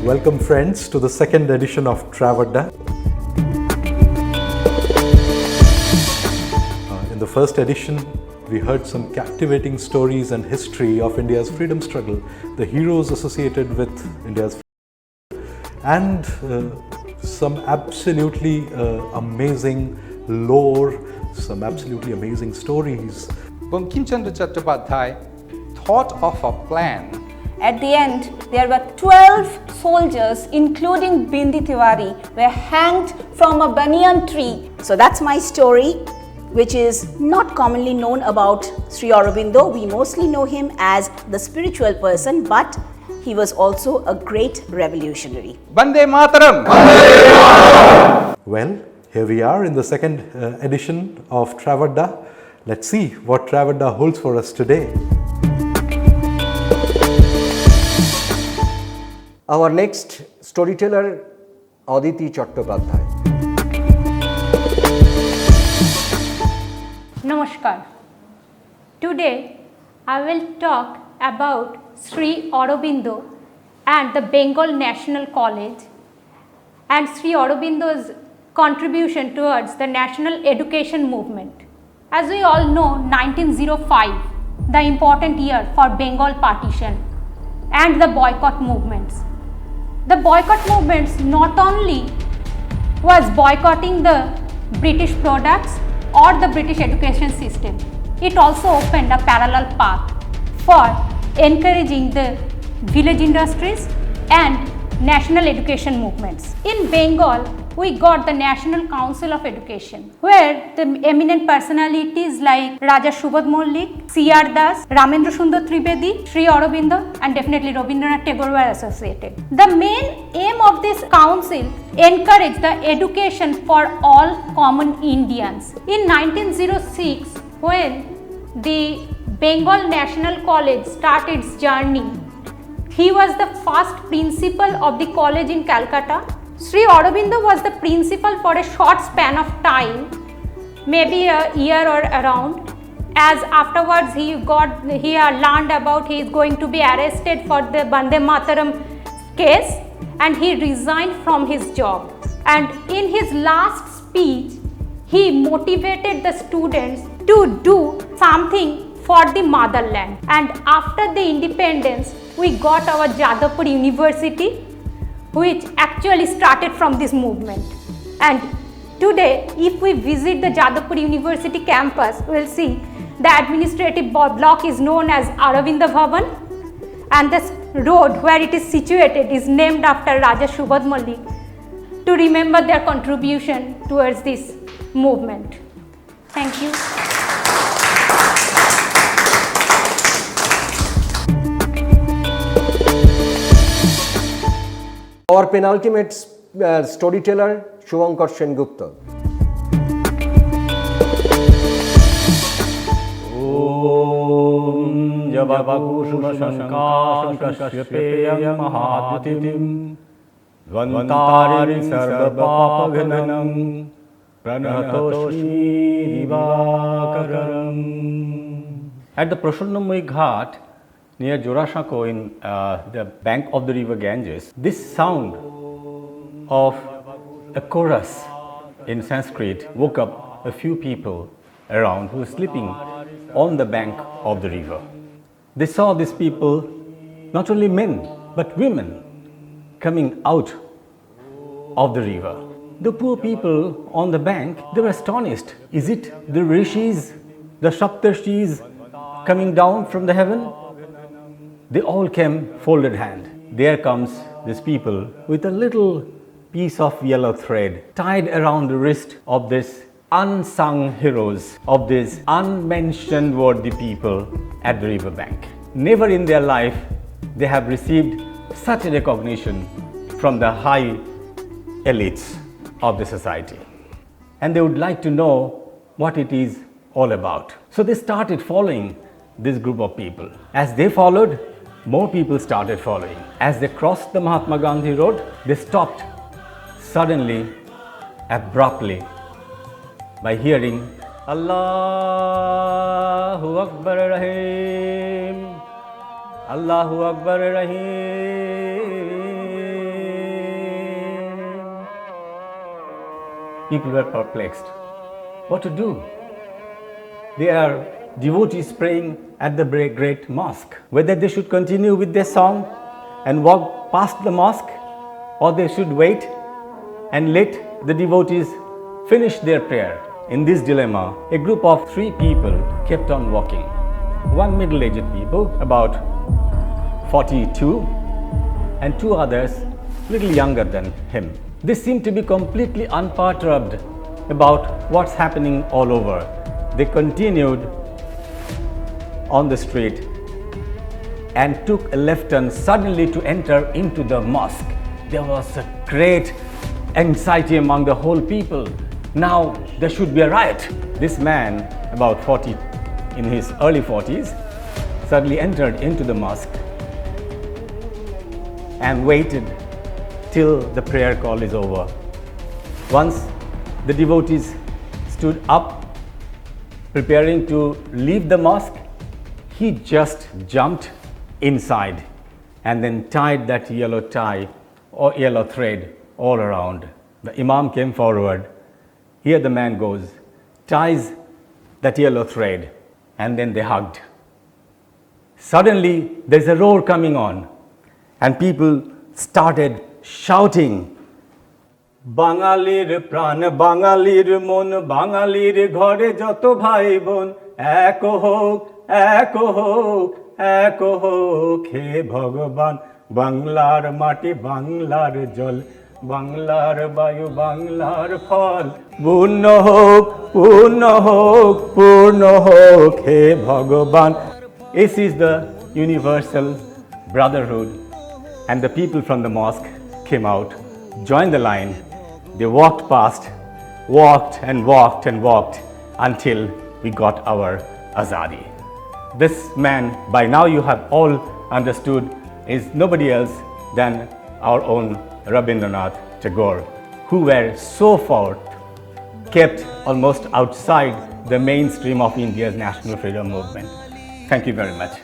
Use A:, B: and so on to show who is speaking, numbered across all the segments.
A: Welcome friends to the second edition of Trav-Adda. In the first edition, we heard some captivating stories and history of India's freedom struggle, the heroes associated with India's and some absolutely amazing lore, some absolutely amazing stories.
B: Bankim-Chandra Chattopadhyay thought of a plan.
C: At the end, there were 12 soldiers, including Bindi Tiwari, were hanged from a banyan tree.
D: So that's my story, which is not commonly known about Sri Aurobindo. We mostly know him as the spiritual person, but he was also a great revolutionary.
B: Vande Mataram!
A: Well, here we are in the second edition of Trav-Adda. Let's see what Trav-Adda holds for us today.
E: Our next storyteller, Azadi Chattopadhyay.
F: Namaskar. Today I will talk about Sri Aurobindo and the Bengal National College and Sri Aurobindo's contribution towards the national education movement. As we all know, 1905, the important year for Bengal partition and the boycott movements. The boycott movements not only was boycotting the British products or the British education system, it also opened a parallel path for encouraging the village industries and national education movements. In Bengal, we got the National Council of Education, where the eminent personalities like Raja Subodh Mollik, C.R. Das, Ramendra Sundar Trivedi, Sri Aurobindo and definitely Rabindranath Tagore were associated. The main aim of this council encouraged the education for all common Indians. In 1906, when the Bengal National College started its journey, he was the first principal of the college in Calcutta. Sri Aurobindo was the principal for a short span of time, maybe a year or around, as afterwards he learned about he is going to be arrested for the Vande Mataram case and he resigned from his job. And in his last speech, he motivated the students to do something for the motherland. And after the independence, we got our Jadavpur University, which actually started from this movement. And today, if we visit the Jadavpur University campus, we will see the administrative block is known as Aravinda Bhavan, and this road where it is situated is named after Raja Subodh Mollik to remember their contribution towards this movement. Thank you.
E: Our penultimate storyteller, Shubhankar Sengupta.
G: Om 𝑻𝒓𝒂𝒗-𝑨𝒅𝒂𝒂 𝑬𝒑𝒊𝒔𝒐𝒅𝒂 𝑬𝒑𝒊𝒔𝒑𝒊𝒂 ध्वन्तारिणी प्रणतोष्मी दिवाकरम्. At the Prasannamai Ghat near Jorashako in the bank of the river Ganges, this sound of a chorus in Sanskrit woke up a few people around who were sleeping on the bank of the river. They saw these people, not only men but women, coming out of the river. The poor people on the bank, they were astonished. Is it the rishis, the saptarshis coming down from the heaven? They all came folded hand. There comes these people with a little piece of yellow thread tied around the wrist of this unsung heroes, of these unmentioned worthy people at the river bank. Never in their life they have received such a recognition from the high elites of the society. And they would like to know what it is all about. So they started following this group of people. As they followed, more people started following. As they crossed the Mahatma Gandhi road, they stopped suddenly, abruptly, by hearing Allahu Akbar Rahim, Allahu Akbar Rahim. People were perplexed. What to do? They are devotees praying at the great mosque. Whether they should continue with their song and walk past the mosque, or they should wait and let the devotees finish their prayer. In this dilemma, a group of 3 people kept on walking. One middle-aged people, about 42, and 2 others little younger than him. They seemed to be completely unperturbed about what's happening all over. They continued on the street and took a left turn suddenly to enter into the mosque. There was a great anxiety among the whole people. Now there should be a riot. This man, about 40, in his early 40s, suddenly entered into the mosque and waited till the prayer call is over. Once the devotees stood up, preparing to leave the mosque, he just jumped inside and then tied that yellow tie or yellow thread all around. The Imam came forward. Here the man goes, ties that yellow thread, and then they hugged. Suddenly there's a roar coming on, and people started shouting, Bangalir pran, Bangalir mon, Bangalir ghore joto bhai bon, eko hok, he Bhagavan, Banglar mati, Banglar jol, Banglar bayu, Banglar phal, Purno hok, he Bhagavan. This is the universal brotherhood, and the people from the mosque came out, joined the line. They walked past, walked until we got our Azadi. This man, by now you have all understood, is nobody else than our own Rabindranath Tagore, who were so far kept almost outside the mainstream of India's national freedom movement. Thank you very much.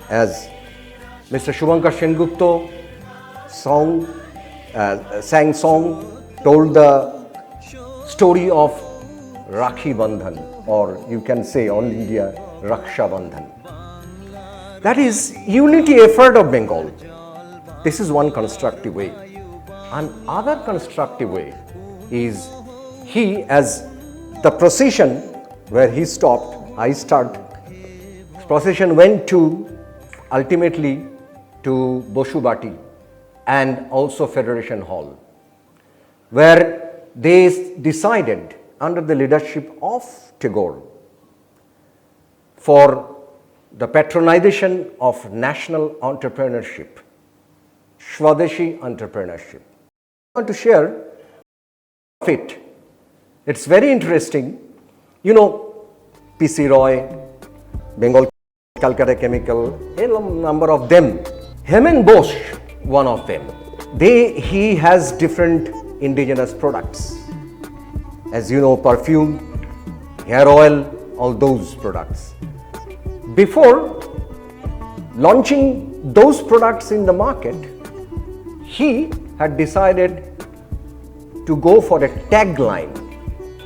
E: As Mr. Shubhankar Sengupta sang song, told the story of Rakhi Bandhan, or you can say all India Raksha Bandhan. That is unity effort of Bengal. This is one constructive way. Another constructive way is he, as the procession where he stopped, I start, procession went to ultimately to Boshubati and also Federation Hall, where they decided under the leadership of Tagore for the patronization of national entrepreneurship, Swadeshi entrepreneurship. I want to share it. It's very interesting. You know, P.C. Roy, Bengal Calcutta Chemical, a number of them. 𝑻𝒓𝒂𝒗, one of them. He has different indigenous products. As you know, perfume, hair oil, all those products. Before launching those products in the market, he had decided to go for a tagline,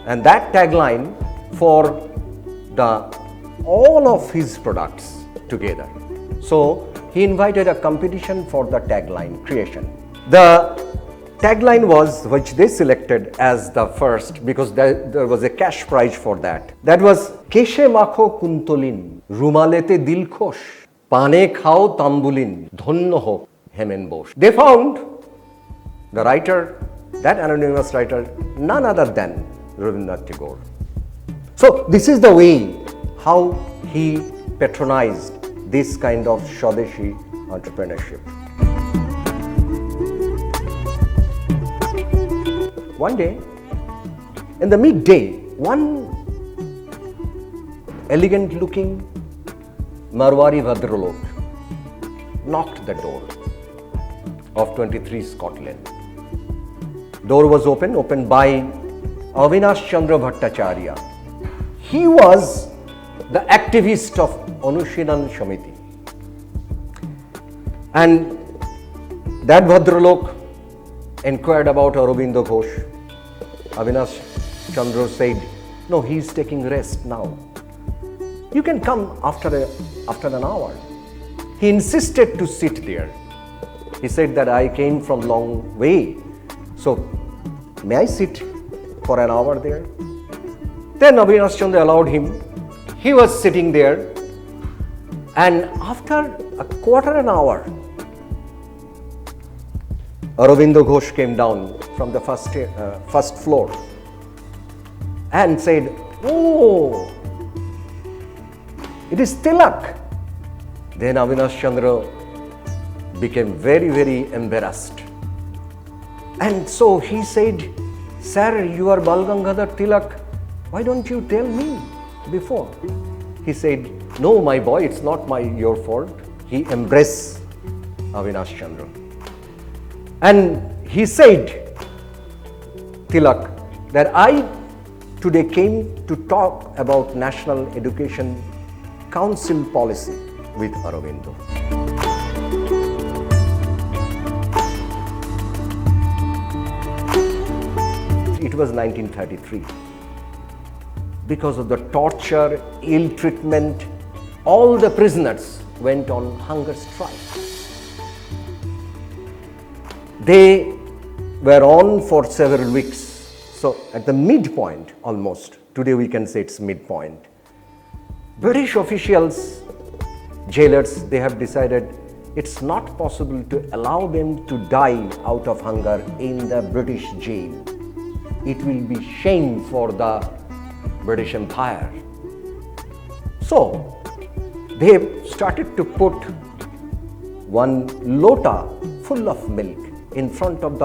E: and that tagline for all of his products together. So he invited a competition for the tagline creation. The tagline was, which they selected as the first, because there was a cash prize for that. That was Keshe Makho Kuntolin, Rumalete Dilkhosh, Pane Khao Tambulin, Dhonno Ho 𝑻𝒓𝒂𝒗. They found the writer, that anonymous writer, none other than Rabindranath Tagore. So this is the way how he patronized this kind of Swadeshi entrepreneurship. One day, in the midday, one elegant looking Marwari Bhadralok knocked the door of 23 Scotland. Door was opened by Avinash Chandra Bhattacharya. He was the activist of Anushilan Shamiti. And that Bhadralok inquired about Aurobindo Ghosh. Avinash Chandra said, no, he is taking rest now. You can come after an hour. He insisted to sit there. He said that I came from long way, so may I sit for an hour there? Then Avinash Chandra allowed him. He was sitting there, and after a quarter an hour, Aurobindo Ghosh came down from the first floor and said, oh, it is Tilak. Then Avinash Chandra became very, very embarrassed. And so he said, sir, you are Bal Gangadhar Tilak. Why don't you tell me before? He said, no, my boy, it's not your fault. He embraced Avinash Chandra. And he said, Tilak, that I today came to talk about National Education Council policy with Aurobindo. It was 1933. Because of the torture, ill treatment, all the prisoners went on hunger strike. They were on for several weeks. So at the midpoint almost, today we can say it's midpoint, British officials, jailers, they have decided it's not possible to allow them to die out of hunger in the British jail. It will be shame for the British Empire. So they started to put one lota full of milk in front of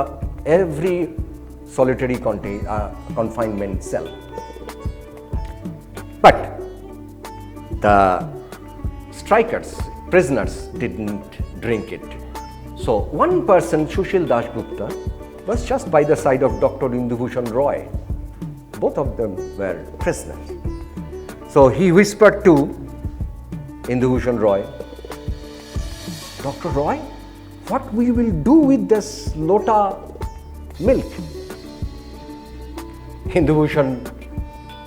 E: every solitary confinement cell. But the strikers, prisoners, didn't drink it. So one person, Sushil Dasgupta, was just by the side of Dr. Indubhushan Roy. Both of them were prisoners. So he whispered to Indubhushan Roy, Dr. Roy, what we will do with this lota milk? Indubhushan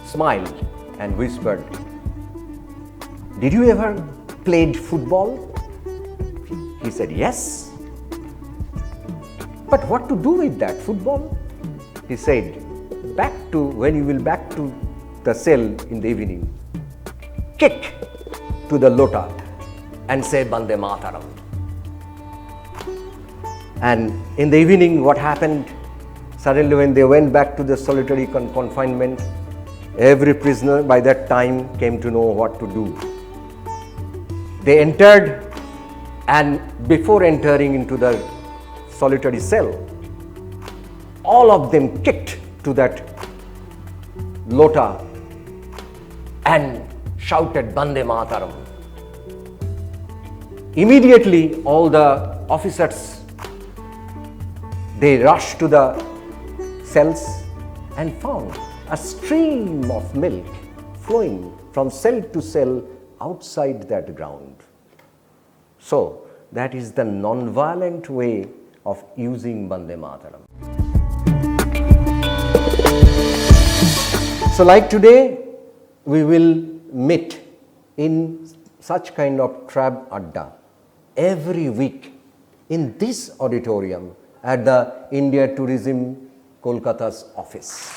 E: smiled and whispered, did you ever played football? He said, yes. But what to do with that football? He said, when you will back to the cell in the evening, kick to the lota and say Bande Mataram. And in the evening, what happened? Suddenly when they went back to the solitary confinement, every prisoner by that time came to know what to do. They entered, and before entering into the solitary cell, all of them kicked to that lota and shouted Bande Mataram. Immediately all the officers, they rushed to the cells and found a stream of milk flowing from cell to cell outside that ground. So that is the non-violent way of using Bande Mataram. So like today, we will meet in such kind of Trav-Adda every week in this auditorium at the Indiatourism Kolkata's office.